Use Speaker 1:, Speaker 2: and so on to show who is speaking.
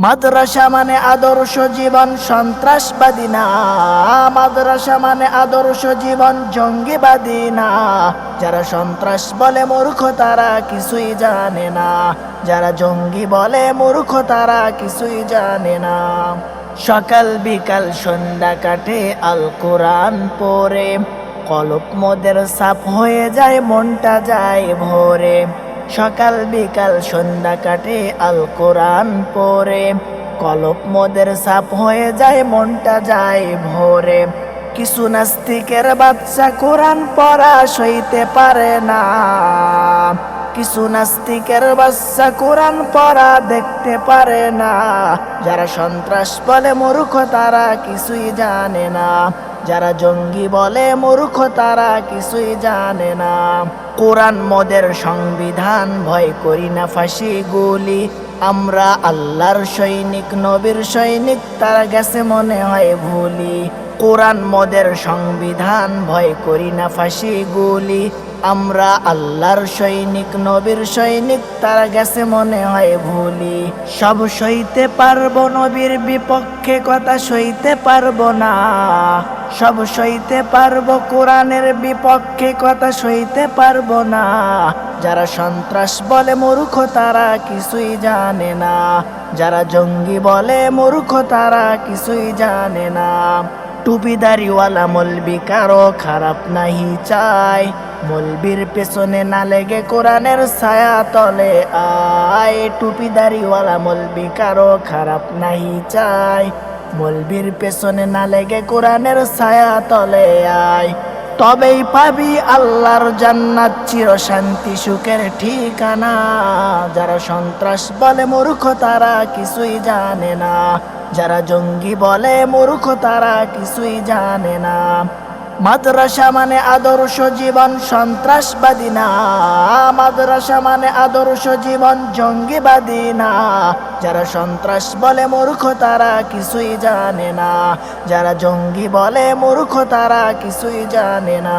Speaker 1: মাদ্রাসা মানে আদর্শ জীবন, সন্ত্রাসবাদী না। মাদ্রাসা মানে আদর্শ জীবন, জঙ্গিবাদী না। যারা সন্ত্রাস বলে মূর্খ তারা কিছুই জানে না, যারা জঙ্গি বলে মূর্খ তারা কিছুই জানে না। সকাল বিকাল সন্ধ্যা কাটে আল কোরআন পড়ে, কলব মোদের সাফ হয়ে যায় মনটা যায় ভরে। সকাল বিকাল সন্ধ্যা কাটে আল কোরআন পড়ে, কলব মোদের সাফ হয়ে যায় মনটা যায় ভরে। কিছু নাস্তিকের বাচ্চা কোরআন পড়া সইতে পারে না, কিছু নাস্তিকের বাচ্চা কোরআন পড়া দেখতে পারে না। যারা সন্ত্রাস বলে মূর্খ তারা কিছুই জানে না, যারা জঙ্গি বলে মূর্খ তারা কিছুই জানে না। কোরআন মোদের সংবিধান, ভয় করি না ফাঁসি গুলি। আমরা আল্লাহর সৈনিক, নবীর সৈনিক, তারা গেছে মনে হয় ভুলি। কোরআন মোদের সংবিধান, ভয় করি না ফাঁসি গুলি। আমরা আল্লাহর সৈনিক, নবীর সৈনিক, তারা গেছে মনে হয় ভুলি। সব সইতে পারবো, নবীর বিপক্ষে কথা সইতে পারবো না। সব সইতে পারবো, কোরআনের বিপক্ষে কথা সইতে পারবো না। যারা সন্ত্রাস বলে মূর্খ তারা কিছুই জানে না, যারা জঙ্গি বলে মূর্খ তারা কিছুই জানে না। টুপিদারিওয়ালা মলবি কারো খারাপ নাহি চাই, মলবির পেছনে না লেগে কোরআনের ছায়া তলে আয়। টুপিদারিওয়ালা মলবি কারো খারাপ নাহি চাই, মলবির পেছনে না লেগে কোরআনের ছায়া তলে আয়। তবেই পাবি আল্লাহর জান্নাত, চির শান্তি সুখের ঠিকানা। যারা সন্ত্রাস বলে মূর্খ তারা কিছুই জানে না, যারা জঙ্গি বলে মূর্খ তারা কিছুই জানে না। মাদ্রাসা মানে আদর্শ জীবন, সন্ত্রাসবাদী না। মাদ্রাসা মানে আদর্শ জীবন, জঙ্গিবাদী না। যারা সন্ত্রাস বলে মূর্খ তারা কিছুই জানে না, যারা জঙ্গি বলে মূর্খ তারা কিছুই জানে না।